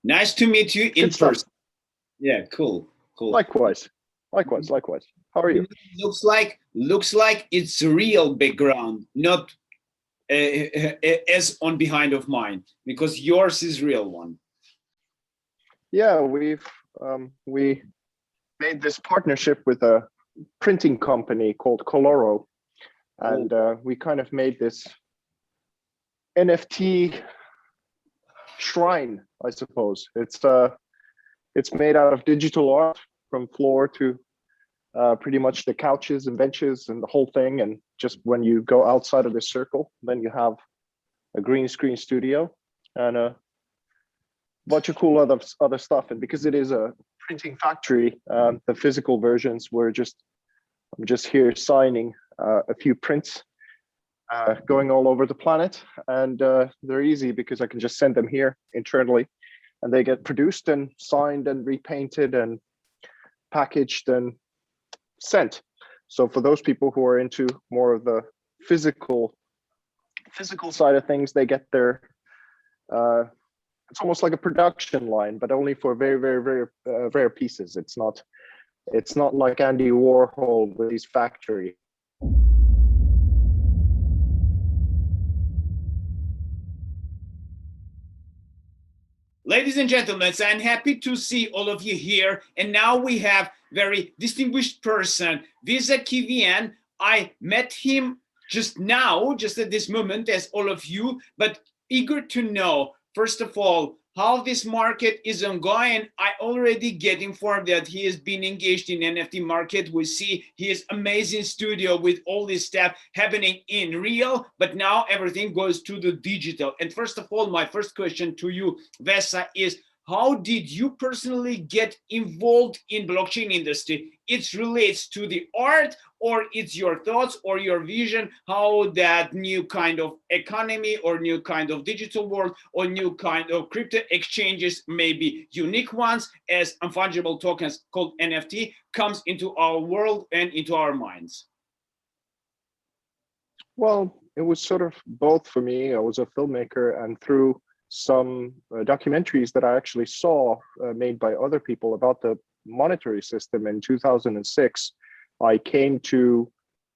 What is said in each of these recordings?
Nice to meet you in person. Yeah, cool. Likewise. How are you? Looks like it's a real background, not as on behind of mine, because yours is real one. Yeah, we made this partnership with a printing company called Coloro, and we kind of made this NFT shrine, I suppose. It's made out of digital art from floor to pretty much the couches and benches and the whole thing. And just when you go outside of the circle, then you have a green screen studio and a bunch of cool other stuff. And because it is a printing factory, the physical versions I'm just here signing a few prints going all over the planet, and they're easy because I can just send them here internally, and they get produced and signed and repainted and packaged and sent. So for those people who are into more of the physical side of things, they get their it's almost like a production line, but only for very, very, very rare pieces. It's not like Andy Warhol with his factory. Ladies and gentlemen, I'm happy to see all of you here. And now we have very distinguished person, Vesa Kivinen. I met him just now, just at this moment, as all of you, but eager to know, first of all, how this market is ongoing. I already get informed that he has been engaged in NFT market. We see his amazing studio with all this stuff happening in real, but now everything goes to the digital. And first of all, my first question to you, Vesa, is how did you personally get involved in blockchain industry? It relates to the art, or it's your thoughts or your vision, how that new kind of economy or new kind of digital world or new kind of crypto exchanges, maybe unique ones as unfungible tokens called NFT, comes into our world and into our minds? Well, it was sort of both for me. I was a filmmaker, and through some documentaries that I actually saw made by other people about the monetary system in 2006, I came to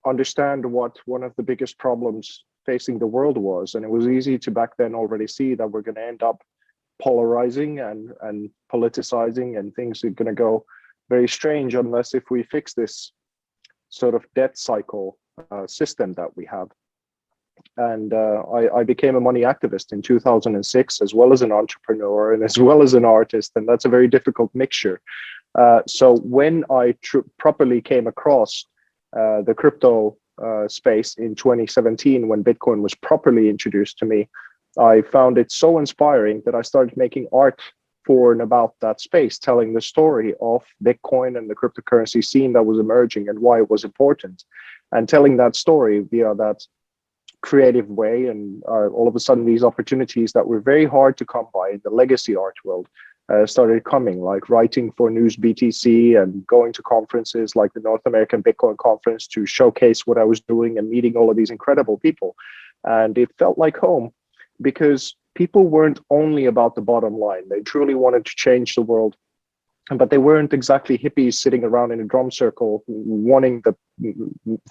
understand what one of the biggest problems facing the world was. And it was easy to back then already see that we're going to end up polarizing and politicizing, and things are going to go very strange unless if we fix this sort of debt cycle system that we have. And I became a money activist in 2006, as well as an entrepreneur and as well as an artist, and that's a very difficult mixture. So when I properly came across the crypto space in 2017, when Bitcoin was properly introduced to me, I found it so inspiring that I started making art for and about that space, telling the story of Bitcoin and the cryptocurrency scene that was emerging and why it was important, and telling that story via that creative way. And all of a sudden, these opportunities that were very hard to come by in the legacy art world started coming, like writing for News BTC and going to conferences like the North American Bitcoin Conference to showcase what I was doing and meeting all of these incredible people. And it felt like home, because people weren't only about the bottom line. They truly wanted to change the world, but they weren't exactly hippies sitting around in a drum circle wanting the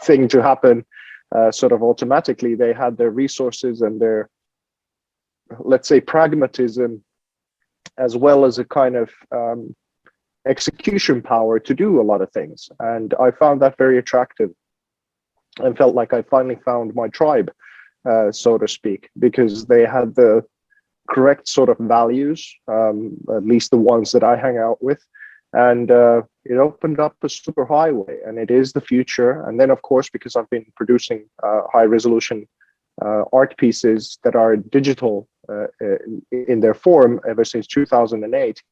thing to happen sort of automatically. They had their resources and their, let's say, pragmatism, as well as a kind of execution power to do a lot of things. And I found that very attractive and felt like I finally found my tribe, so to speak, because they had the correct sort of values, at least the ones that I hang out with. And it opened up a super highway, and it is the future. And then, of course, because I've been producing high resolution art pieces that are digital in their form ever since 2008,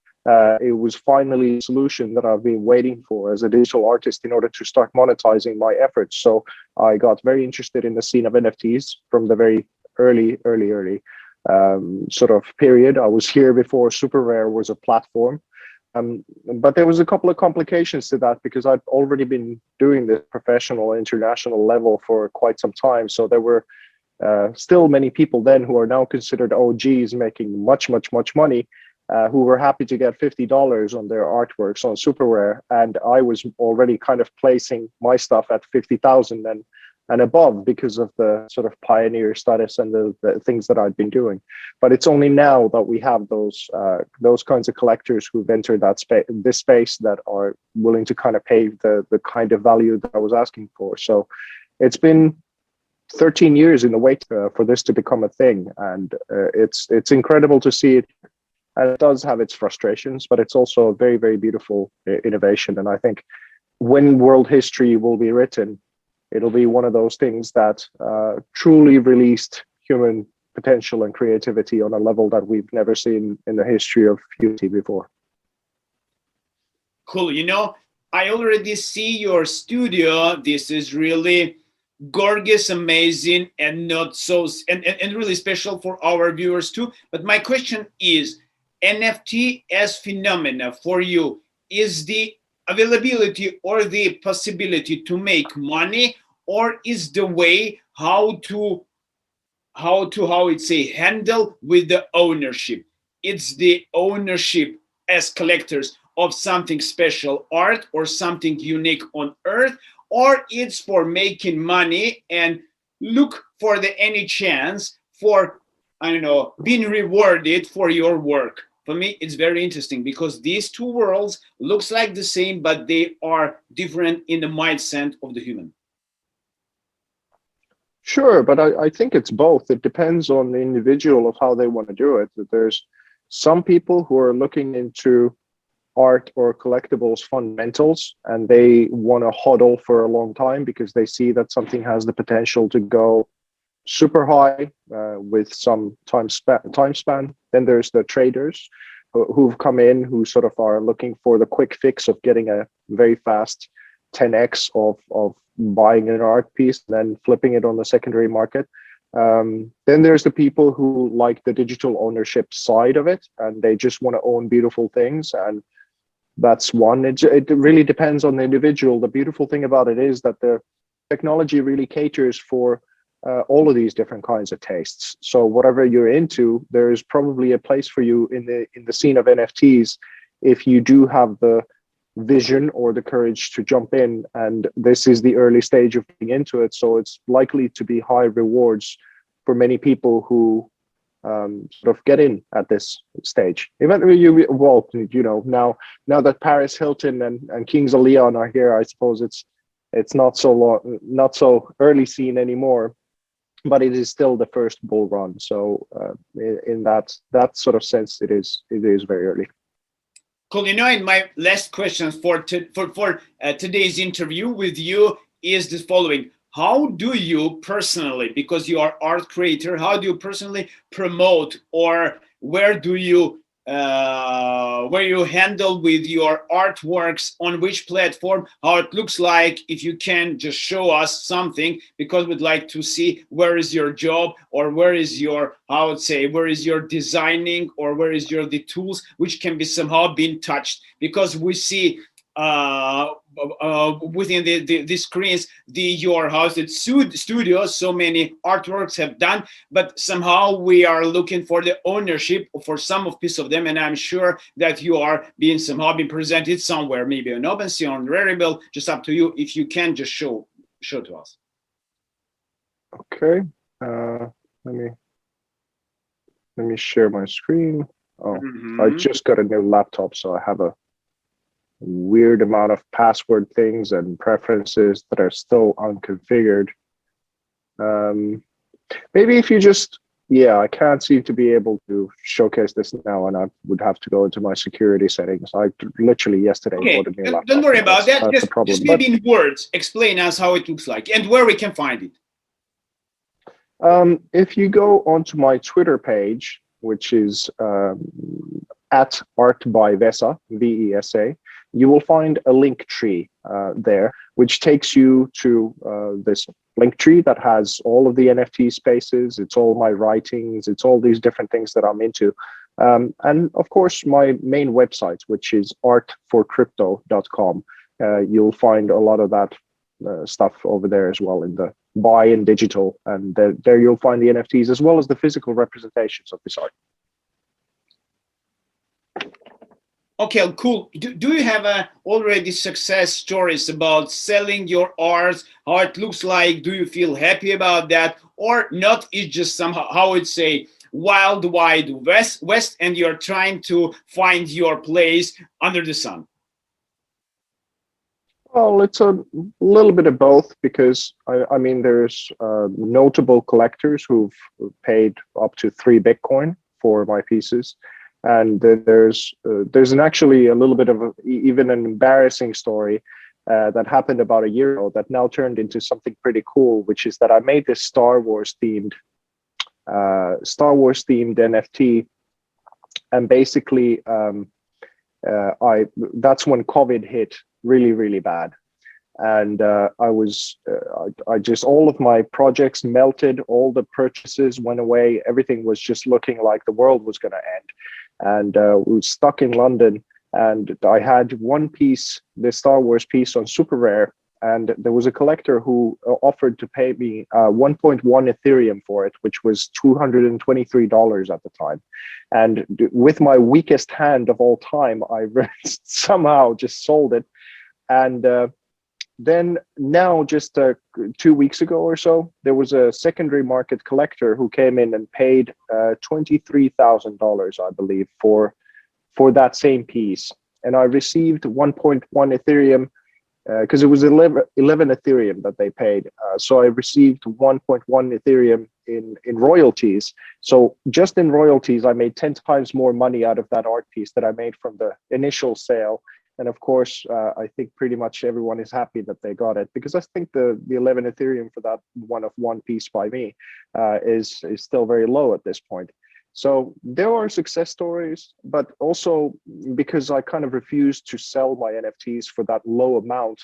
it was finally a solution that I've been waiting for as a digital artist in order to start monetizing my efforts. So I got very interested in the scene of NFTs from the very early sort of period. I was here before Super Rare was a platform. But there was a couple of complications to that, because I'd already been doing this professional international level for quite some time. So there were still many people then who are now considered OGs making much money. who were happy to get $50 on their artworks on Super Rare, and I was already kind of placing my stuff at 50,000 and above because of the sort of pioneer status and the things that I'd been doing. But it's only now that we have those kinds of collectors who've entered this space that are willing to kind of pay the kind of value that I was asking for. So it's been 13 years in the wait for this to become a thing, and it's incredible to see it. And it does have its frustrations, but it's also a very, very beautiful innovation. And I think when world history will be written, it'll be one of those things that truly released human potential and creativity on a level that we've never seen in the history of humanity before. Cool. You know, I already see your studio. This is really gorgeous, amazing, and not so and really special for our viewers too. But my question is, NFT as phenomena for you, is the availability or the possibility to make money, or is the way how it's say handle with the ownership? It's the ownership as collectors of something special art or something unique on earth, or it's for making money and look for any chance for, I don't know, being rewarded for your work. For me, it's very interesting because these two worlds looks like the same, but they are different in the mindset of the human. Sure, but I think it's both. It depends on the individual of how they want to do it. There's some people who are looking into art or collectibles fundamentals, and they want to hodl for a long time because they see that something has the potential to go super high with some time span. Then there's the traders who've come in, who sort of are looking for the quick fix of getting a very fast 10x of buying an art piece, then flipping it on the secondary market. Then there's the people who like the digital ownership side of it, and they just want to own beautiful things. And that's one. It really depends on the individual. The beautiful thing about it is that the technology really caters for all of these different kinds of tastes. So whatever you're into, there is probably a place for you in the scene of NFTs if you do have the vision or the courage to jump in. And this is the early stage of getting into it, so it's likely to be high rewards for many people who sort of get in at this stage. Eventually, now that Paris Hilton and Kings of Leon are here, I suppose it's not so early scene anymore, but it is still the first bull run. So in that sort of sense, it is very early. Cool. You know, and my last question for today's interview with you is the following: how do you personally, because you are art creator, how do you personally promote, or where you handle with your artworks, on which platform, how it looks like? If you can just show us something, because we'd like to see where is your job, or where is your, where is your designing, or where is the tools which can be somehow been touched, because we see within the screens your house, it's studio, so many artworks have done, but somehow we are looking for the ownership for some piece of them, and I'm sure that you are being presented somewhere, maybe on OpenSea, on Rarible. Just up to you, if you can just show to us. Okay, let me share my screen. I just got a new laptop, so I have a weird amount of password things and preferences that are still unconfigured. Maybe if you just, I can't seem to be able to showcase this now, and I would have to go into my security settings. I literally yesterday bought a new laptop. Don't worry about that. Just maybe in words, explain us how it looks like and where we can find it. If you go onto my Twitter page, which is at Art by Vesa, VESA, you will find a link tree there, which takes you to this link tree that has all of the NFT spaces. It's all my writings. It's all these different things that I'm into. And of course, my main website, which is artforcrypto.com. You'll find a lot of that stuff over there as well, in the buy and digital. And there you'll find the NFTs as well as the physical representations of this art. Okay, cool. Do you have already success stories about selling your art, how it looks like? Do you feel happy about that? Or not? It's just somehow, how it's say, wild, wide west, and you're trying to find your place under the sun. Well, it's a little bit of both because I mean, there's notable collectors who've paid up to 3 Bitcoin for my pieces, and then there's an actually a little bit of even an embarrassing story that happened about a year ago that now turned into something pretty cool, which is that I made this Star Wars themed NFT, and basically I that's when COVID hit really bad, and I just all of my projects melted, all the purchases went away, everything was just looking like the world was going to end, and we were stuck in London, and I had one piece, the Star Wars piece on super rare, and there was a collector who offered to pay me 1.1 Ethereum for it, which was $223 at the time. And with my weakest hand of all time, I somehow just sold it. And then now, just 2 weeks ago or so, there was a secondary market collector who came in and paid $23,000, I believe, for that same piece. And I received 1.1 Ethereum because it was 11 Ethereum that they paid. So I received 1.1 Ethereum in royalties. So just in royalties, I made 10 times more money out of that art piece that I made from the initial sale. And of course, I think pretty much everyone is happy that they got it, because I think the 11 Ethereum for that one piece by me is still very low at this point. So there are success stories, but also because I kind of refused to sell my NFTs for that low amount,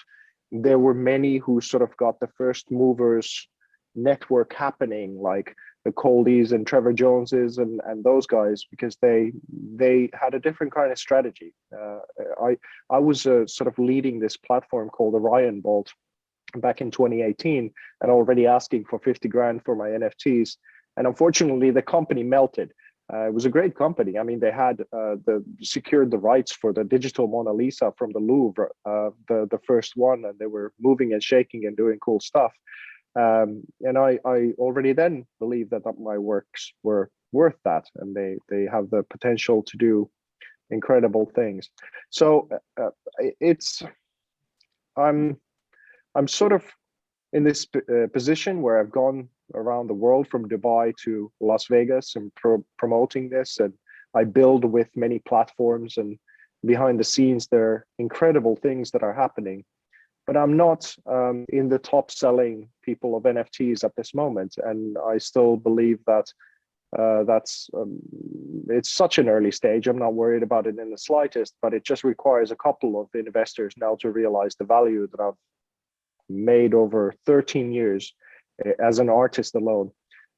there were many who sort of got the first movers network happening, like the Coldies and Trevor Joneses and those guys, because they had a different kind of strategy. I was sort of leading this platform called Orion Vault back in 2018 and already asking for 50 grand for my NFTs. And unfortunately, the company melted. It was a great company. I mean, they had secured the rights for the digital Mona Lisa from the Louvre, the first one, and they were moving and shaking and doing cool stuff. And I already then believed that my works were worth that, and they have the potential to do incredible things. So I'm sort of in this position where I've gone around the world from Dubai to Las Vegas and promoting this, and I build with many platforms, and behind the scenes there are incredible things that are happening, but I'm not in the top selling people of NFTs at this moment. And I still believe that it's such an early stage. I'm not worried about it in the slightest, but it just requires a couple of investors now to realize the value that I've made over 13 years as an artist alone,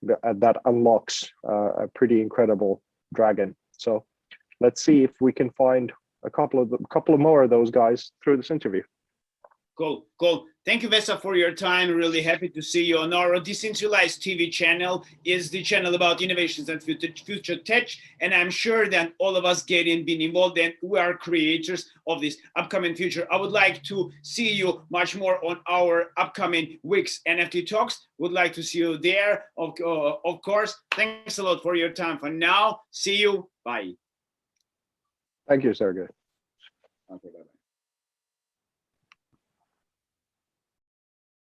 that unlocks a pretty incredible dragon. So let's see if we can find a couple of more of those guys through this interview. Cool. Thank you, Vesa, for your time. Really happy to see you on our decentralized TV channel. Is the channel about innovations and future tech, and I'm sure that all of us been involved, and we are creators of this upcoming future. I would like to see you much more on our upcoming week's NFT talks. Would like to see you there, of course. Thanks a lot for your time. For now, see you. Bye. Thank you, Sergey. Okay, bye.